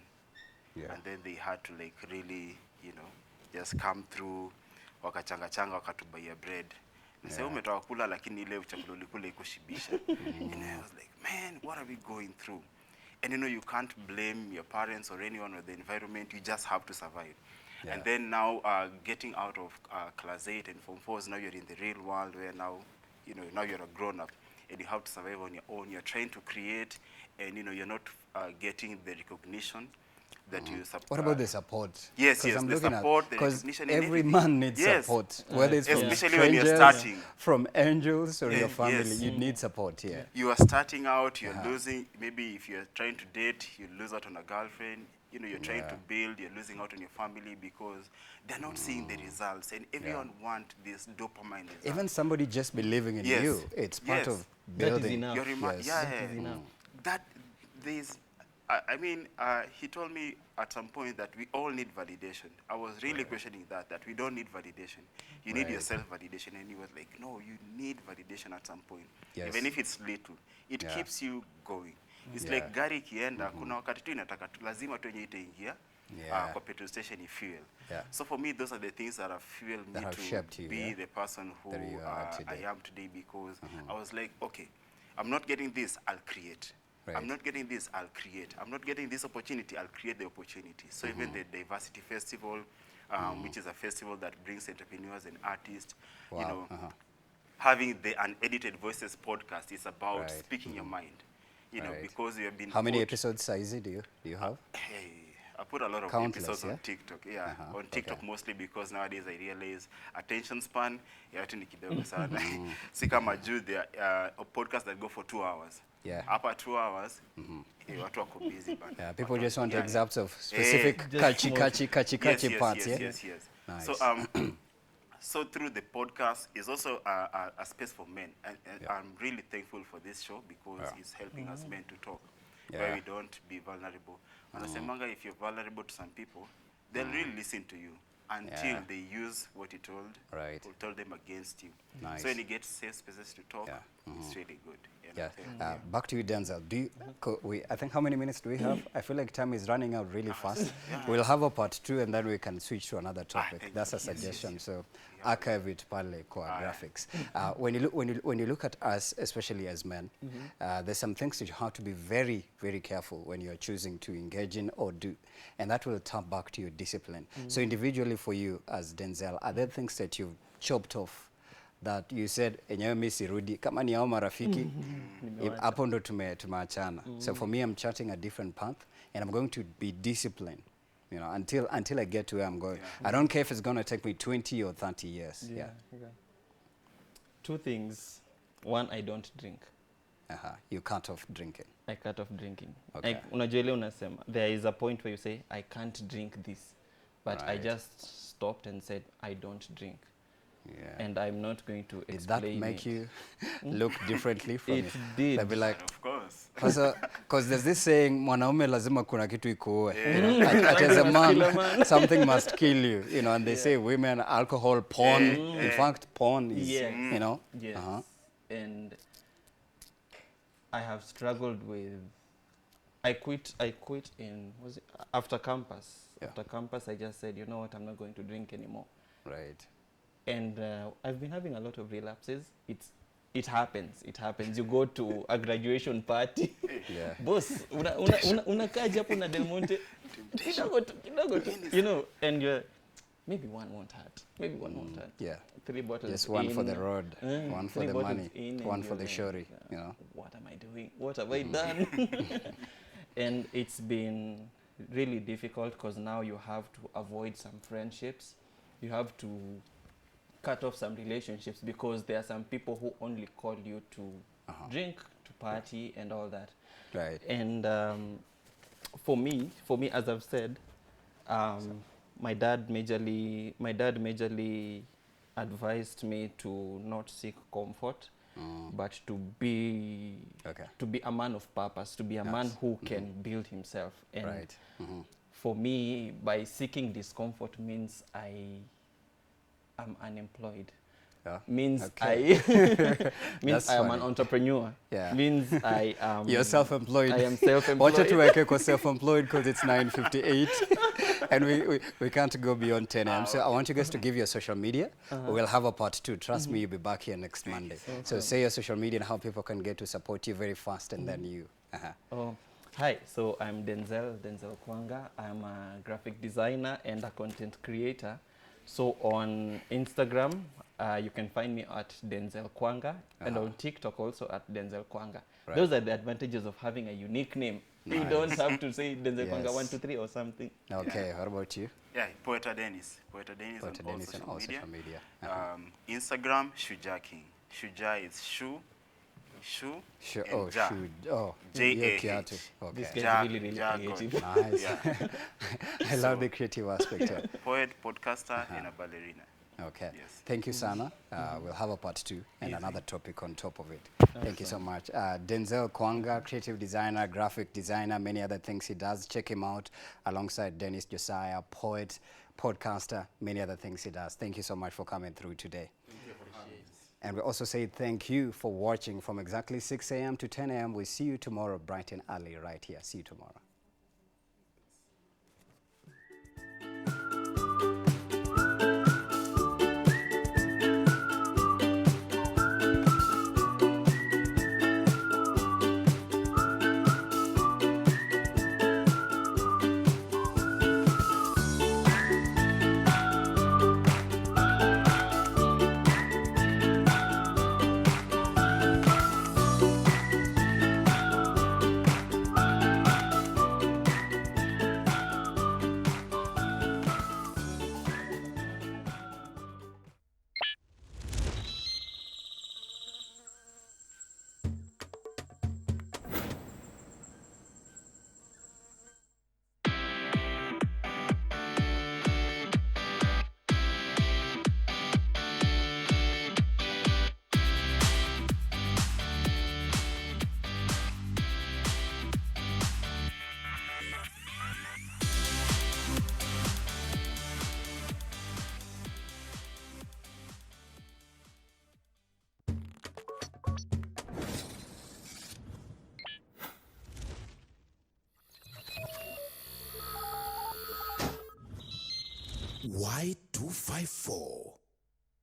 And then they had to like really, you know, just come through, wakachanga wakatubaya bread. Nise umetoka kula lakini ile chakula ulikula ikushibisha. And I was like, man, what are we going through? And you know, you can't blame your parents or anyone or the environment, you just have to survive. And then now getting out of class 8 and form 4s, now you're in the real world where now, you know, now you're a grown-up and you have to survive on your own. You're trying to create and, you know, you're not getting the recognition that you support. What about the support? Yes, I'm the looking support, at, the because recognition. every man needs support, whether it's from especially when you're starting. From angels or your family, you need support, You are starting out, you're losing, maybe if you're trying to date, you lose out on a girlfriend. You know, you're trying to build, you're losing out on your family because they're not seeing the results. And everyone wants this dopamine result. Even somebody just believing in you, it's part of building. That is enough. That there's, I mean, he told me at some point that we all need validation. I was really questioning that we don't need validation. You need your self-validation. And he was like, no, you need validation at some point. Even if it's little. It keeps you going. It's like gari kienda, kuna wakati tu inataka lazima tu yenye itaingia kwa petrol station fuel. So for me, those are the things that have fueled me to be the person who I am today, because I was like, okay, I'm not getting this, I'll create. I'm not getting this, I'll create. I'm not getting this opportunity, I'll create the opportunity. So even the Diversity Festival, which is a festival that brings entrepreneurs and artists, you know, having the Unedited Voices podcast is about speaking your mind. You know, because we have been. How many episodes size do you have? Hey, I put a lot of episodes on TikTok. On TikTok mostly because nowadays I realize attention span yetu ni kidogo sana. Si kama juu there a podcast that go for 2 hours. After 2 hours, watu wako busy but people just want excerpts of specific catchy parts. Yes. Nice. So through the podcast is also a space for men, and I'm really thankful for this show because it's helping us men to talk, where we don't be vulnerable. And I say, manga, if you're vulnerable to some people, they'll really listen to you until Yeah. they use what you told Right. or told them against you. Nice. So when you get safe spaces to talk, Yeah. it's really good. Yeah. Yeah. Back to you, Denzel. Do you, I think how many minutes do we have? I feel like time is running out really fast. We'll have a part 2 and then we can switch to another topic. thank That's a you. Yes, suggestion. yes. So archive it pale kwa graphics. When you look at us, especially as men, there's some things that you have to be very, very careful when you're choosing to engage in or do. And that will tap back to your discipline. So individually for you as Denzel, are there things that you've chopped off that you said enyewe mimi sirudi kama ni hao marafiki hapo ndo tumeachana. So for me, I'm charting a different path and I'm going to be disciplined, you know, until I get to where I'm going. I don't care if it's going to take me 20 or 30 years. Yeah. Two things. One, I don't drink. You cut off drinking. I cut off drinking. Okay. Like, unajua ile unasema, there is a point where you say, I can't drink this. But I Right. just stopped and said, I don't drink. Yeah. And I'm not going to Did explain that make it. you look differently from It did. They'll be like, Of course. because there's this saying, mwanaume lazima kuna kitu ikuue. Yeah. You know, as a Something must kill a man, man. something must kill you. You know, and they say women, alcohol, porn. In fact, porn is, Yes. you know. Yes. And I have struggled with, I quit in, was it after campus? Yeah. After campus, I just said, you know what, I'm not going to drink anymore. Right. And I've been having a lot of relapses. It happens. You go to a graduation party. Yeah. Boss, unakaja hapo na Del Monte. Kidogo tu, you know, and you're, maybe one won't hurt. Yeah. 3 bottles Just one for in, the road, one for 3 the bottles money, in, one and for the you're shorty, like, you know. what am I doing? What have I done? And it's been really difficult because now you have to avoid some friendships. You have to cut off some relationships because there are some people who only call you to drink, to party, and all that. Right. And for me, as I've said, my dad majorly advised me to not seek comfort, but to be a man of purpose, to be a man who can build himself. And Right. for me, by seeking discomfort means I am unemployed. Yeah. Means Okay. means That's I am funny. an entrepreneur. Yeah. Means I am. You're self-employed. I am self-employed. Wacha tuweke self-employed because it's 9:58 and we can't go beyond 10 a.m. So I want you guys to give your social media. We'll have a part 2. Trust me, you'll be back here next Monday. So say your social media and how people can get to support you very fast and then you. Oh, hi. So I'm Denzel Kwanga. I'm a graphic designer and a content creator. So on Instagram, you can find me at Denzel Kwanga, and on TikTok also at Denzel Kwanga. Right. Those are the advantages of having a unique name. You Nice. don't have to say Denzel Yes. Kwanga 1, 2, 3 or something. Okay, what about you? Yeah, Poeta Dennis. Poeta Dennis Poeta on all Dennis on social all media. social media. Instagram, Shuja King. Shuja is Shu, Sure. and Oh, Ja. shoot. Oh, J-A-H. Kiatu. Okay. This guy's Ja- really Ja creative. God. Nice. Yeah. I love the creative aspect. Poet, podcaster, and a ballerina. Okay. Yes. Thank you, Sana. We'll have a part 2 and another topic on top of it. Thank you so much. Denzel Kwanga, creative designer, graphic designer, many other things he does. Check him out alongside Dennis Josiah, poet, podcaster, many other things he does. Thank you so much for coming through today. And we also say thank you for watching from exactly 6 a.m. to 10 a.m. We'll see you tomorrow bright and early right here. See you tomorrow. Y254.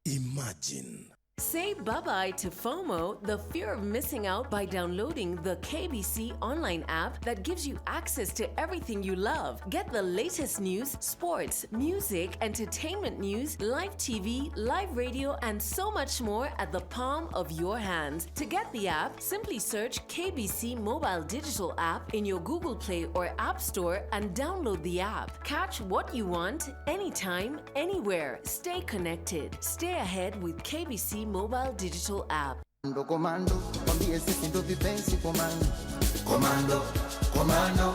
Imagine. Say bye-bye to FOMO, the fear of missing out, by downloading the KBC Online app that gives you access to everything you love. Get the latest news, sports, music, entertainment news, live TV, live radio, and so much more at the palm of your hands. To get the app, simply search KBC Mobile Digital App in your Google Play or App Store and download the app. Catch what you want, anytime, anywhere. Stay connected. Stay ahead with KBC Mobile Digital App. Comando, waambie sisi ndo vipenzi komando. Komando,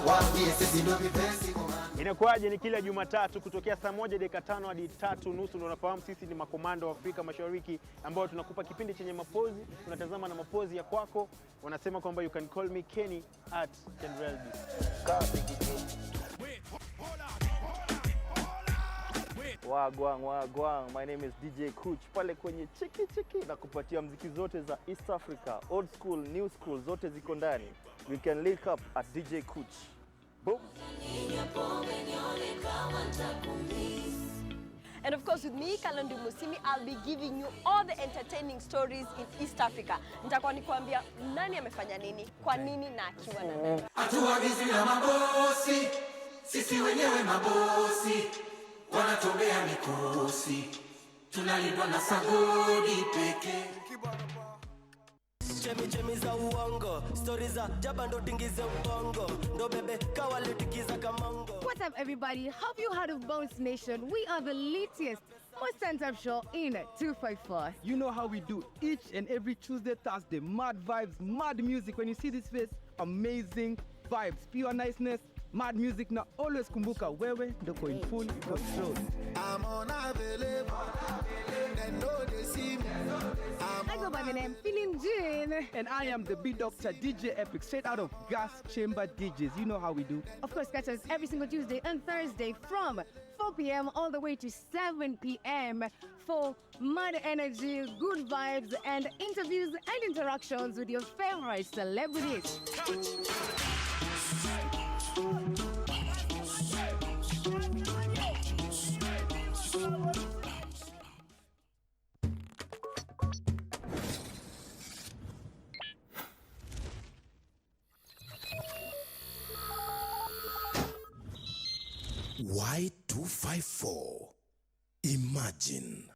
waambie sisi ndo vipenzi komando. Inakuwaje? Ni kila Jumatatu kutokea saa 1 dakika 5 hadi 3:30. Ndio unafahamu sisi ni makomando wa Afrika Mashariki ambao tunakupa kipindi chenye mapozi, tunatazama na mapozi ya kwako. Wanasema kwamba you can call me Kenny at Kendrelby. Wagwang, my name is DJ Kuch. Pale kwenye chiki na kupatia mziki zote za East Africa, old school, new school, zote ziko ndani. We can link up at DJ Kuch. Boom. And of course with me, Kalandu Musimi, I'll be giving you all the entertaining stories in East Africa. Nitakuwa nikuambia nani amefanya nini, kwa nini na akiwa na nani. Hatuagizi na mabosi, sisi wenyewe mabosi. Wanatobea mikosi, tunalindwa na sagodi peke. Chemi za uongo, stories za jaba ndo tingize ubongo, ndo bebe kawale tikiza kamongo. What's up everybody? Have you heard of Bounce Nation? We are the latest, most stand-up show in 254. You know how we do each and every Tuesday, Thursday. Mad vibes, mad music. When you see this face, amazing vibes, pure niceness. Mad music na always kumbuka wewe ndoko in full control. I'm unavailable, they know they see me. I go by the name Feeling Jean. And I am the beat doctor DJ Epic, straight out of Gas Chamber DJs. You know how we do. Of course, catch us every single Tuesday and Thursday from 4 p.m. all the way to 7 p.m. for mad energy, good vibes, and interviews and interactions with your favorite celebrities. Y254. Imagine.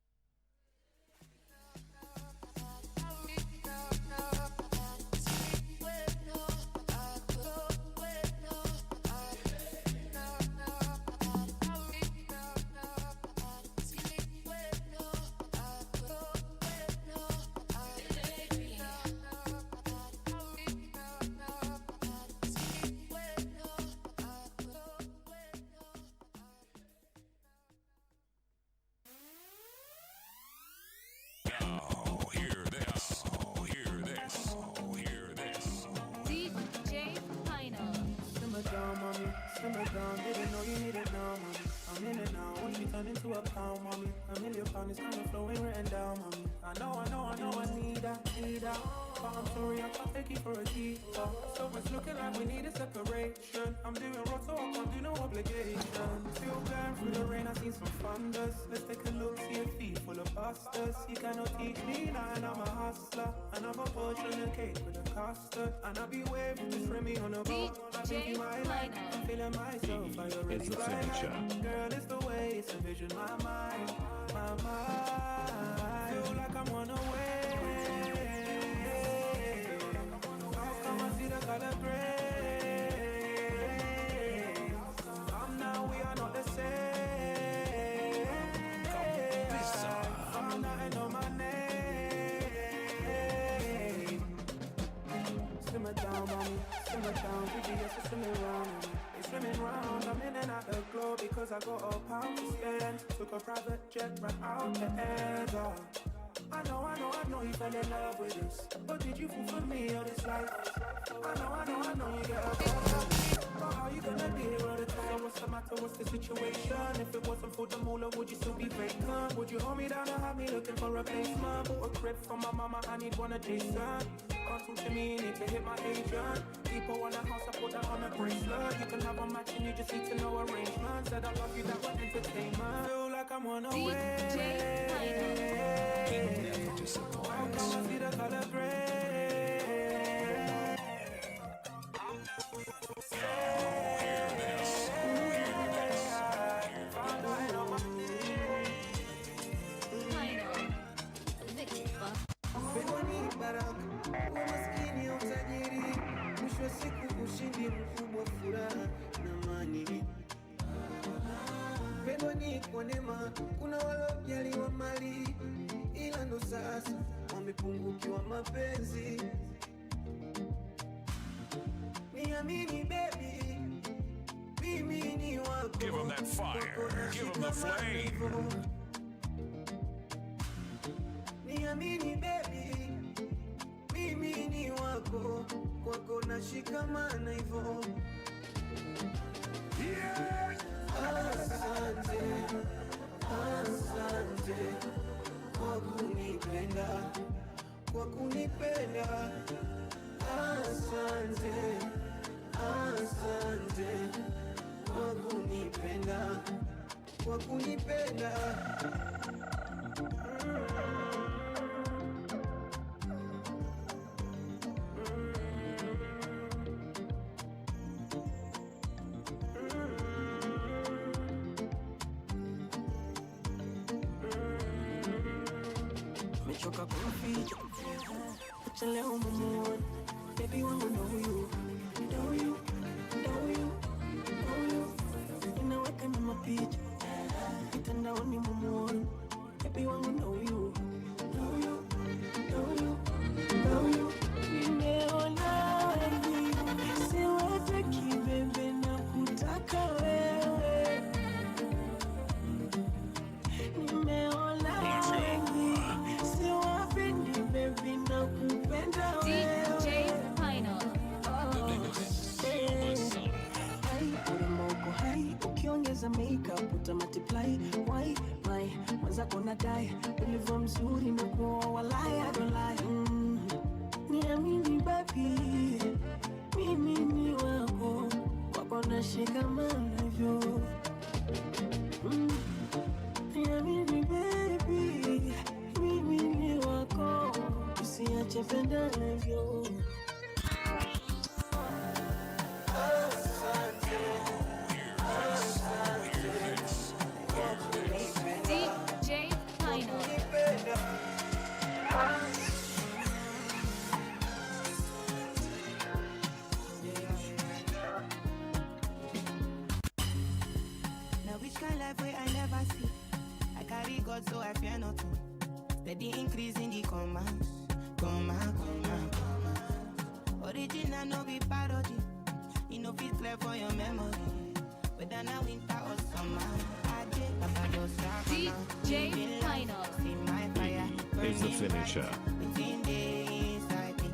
Simmer down, didn't know you needed now, mommy. I'm in it now, once you turn into a pound, mommy. A million pounds is kinda flowing written down, mommy. I know, I need that. But I'm sorry, I can't take you for a keeper. So it's looking like we need a separation. I'm doing wrong, so I can't do no obligation. Still going through the rain, I seen some thunders. Let's take a look, see a feet full of busters. You cannot teach me nothing, I'm a hustler. And I'm a portion of cake with a custard. And I'll be waving this Remy on a boat. I think you might like, I'm feeling myself. I already tried. Girl, it's the way it's envision my mind. Feel like I'm on a way. How come I see the color gray? Now we are not the same. I'm not in on my name. Simmer down, mommy. Simmer down. VGS is swimming round. It's swimming round. I'm in and out the glow because I got a pound to spend. Took a private jet right out the end. I know you fell in love with this. But did you fulfill me all this life? I know you get a call. But how you gonna be here all the time? What's the matter? What's the situation? If it wasn't for the moolah, would you still be vacant? Would you hold me down and have me looking for a basement? Bought a crib for my mama, I need one adjacent. Can't talk to me, need to hit my agent. People want a house, I put that on a bracelet. You can have a match and you just need to know arrangement. Said I love you, that was entertainment. Feel like I'm on a way. Never disappoints. How come I see the color gray? Umaskini au utajiri, mwisho wa siku ushindi mkubwa, furaha na amani. Pendwa ni kwa neema, kuna waliojaliwa mali, ila ndo sasa wamepungukiwa mapenzi. Niamini baby, mimi ni wako. Give them that fire. Give them the flame. Niamini baby, mimi ni wako, kwako nashikamana hivyo. Asante, asante kwa kunipenda, kwa kunipenda. Asante, asante kwa kunipenda, kwa kunipenda. Mechoka kuficha, acha leo mumuone. Baby wangu know you, know you, know you, know you. Ninaweka na mapicha mitandaoni mumuone. Baby wangu know you, know you, know you, know you. Nimeona wengi, siwataki bebe na kutaka wewe. Nimeona wengi, siwapendi baby na kupenda wewe. DJ Final. Urembo uko hai, ukiongeza makeup uta multiply. Why, my, mwenzako nadai ulivyo mzuri na kuoa walai, I don't lie. Niamini baby, mimi ni wako, kwako nashikamana hivyo. Niamini baby, mimi ni wako, usiache pendana hivyo. DJ Final. Now which kind of life way I never see? I carry God so I fear nothing. Steady increase in the commands. Command. Original no be parody. You know fit clear for your memory. Whether now winter or summer. DJ Final. See my fire. It's the finisher. Within the inside me.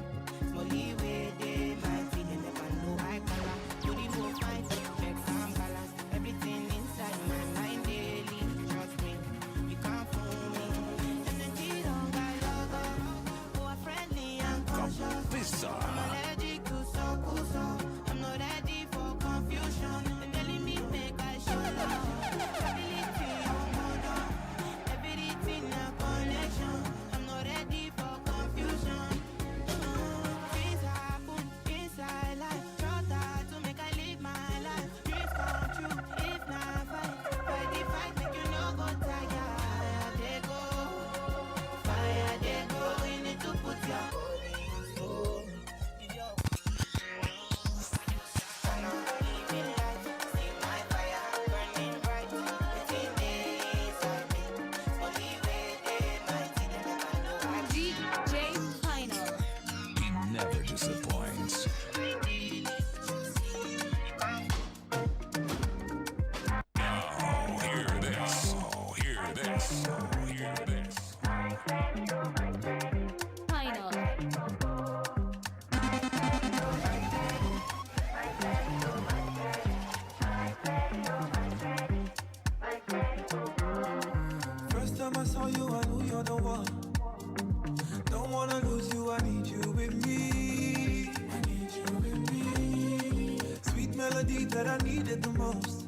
Smally way they might feel and never know I color. Body will find check and balance. Everything inside my mind daily. Trust me, you can't fool me. Energy don't got logo. Who are friendly and cautious. I'm allergic to so. I'm not ready for confusion. They're telling me make I show love. Stability on mono. Everything a connection. I'm not ready for confusion. Things happen inside life. Try to make I live my life. Dreams come true if not fight. Fight the fight, make you no go tired. They go. Fire, they go. You need to put your body and soul. DJ Final. He never disappoints. Now, hear this. Hear this. Hear this. Final. First time I saw you, I knew you're the one. Don't wanna lose you, I need you with me. I need you with me. Sweet melody that I needed the most.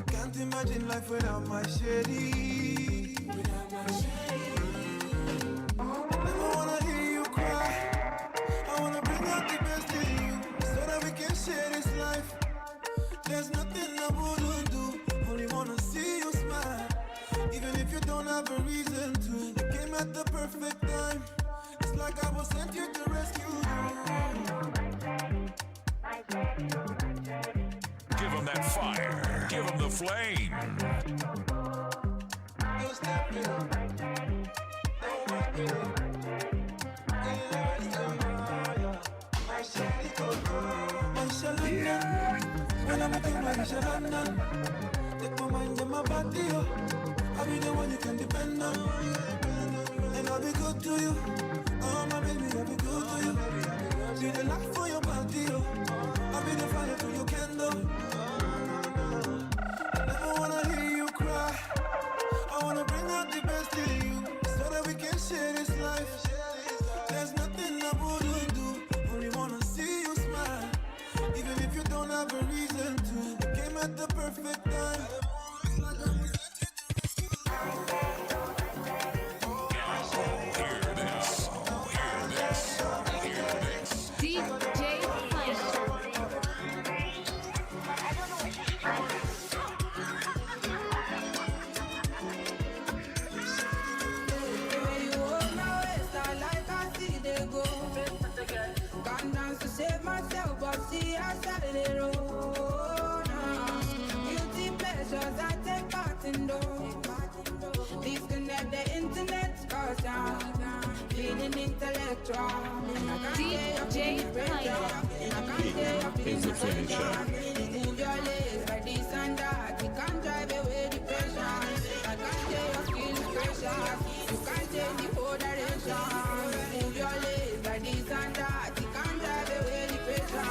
Can't imagine life without my shady. Never wanna hear you cry. I wanna bring out the best in you so that we can share this life. There's nothing I wouldn't do. Only wanna see you smile. Even if you don't have a reason to. You came at the perfect time. It's like I was sent here to rescue you. Give them that fire. Give them the flame. You step it up. Don't work it up. When I'm thinking like London, take my mind and my body, I'll be the one you can depend on. And I'll be good to you. Oh my baby, I'll be good to you. Be the light for your body, I'll be the fire to your candle. I never wanna hear you cry. I wanna bring out the best in you so that we can share this life. There's nothing I wouldn't do. Only wanna see you smile. Even if you don't have a reason to. You came at the perfect time. Save myself, but see outside of the road. Guilty pleasures, I take part in those. Disconnect the internet, cause I'm feeling intellectual. DJ is the finisher. Move your legs like this and that. You can't drive away depression. I can't tell your skin pressure. You can't change the whole direction. Move your legs like this and that. You can't drive away depression.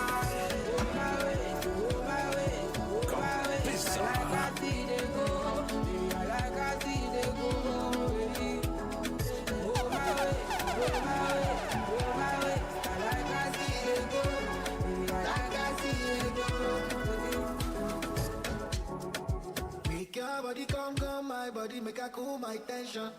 Oh my way, oh my way, oh my way. Like I see they go, like I see they go. Oh my way, oh my way, oh my way. Like I see they go, like I see they go. Make your body come, my body make a cool my tension.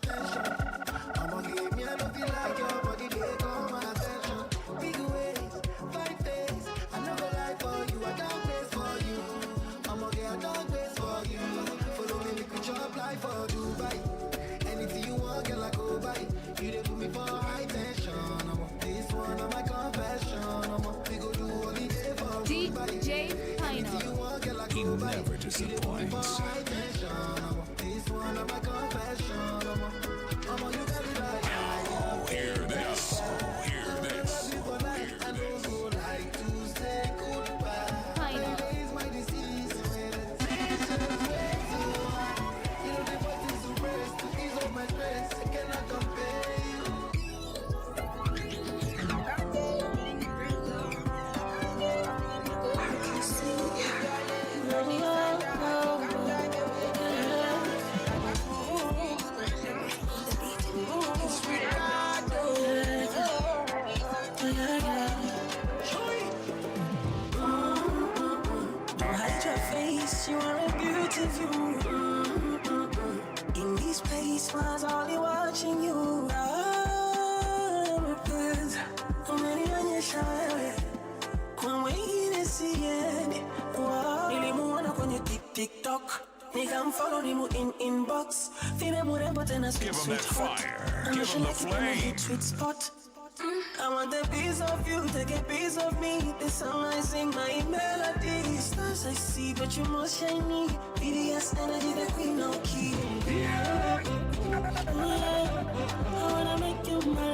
I'ma give me a love you like your body, they call my attention. Big ways, 5 days, I never lie for you, I don't place for you. I'ma get a dog place for you. Follow me, make we chop life for Dubai. Anything you want, girl, I go buy. You dey put me for high tension. This one of my confession. We go do holiday for Dubai. Anything you want, girl, I go buy. He never disappoints. This one of my confession. You got it right. Oh, hear this. Oh, hear this. I don't go like to say goodbye. Is my disease when the tension way too high. You know the buttons to press to ease up my stress. I cannot compare you. You are a beauty view. In this place, was only watching you. I'm ready on your shine. Come wait and see it. Nilimuona kwenye TikTok. Nikamfollow nimu in inbox. Fine murembo tena sweet sweet hot. Give them the flame. Sweet spot. I want a piece of you, take a piece of me. This song I sing my melody. Stars I see, but you most shiny. BDS energy, the queen of key. I wanna make you mine.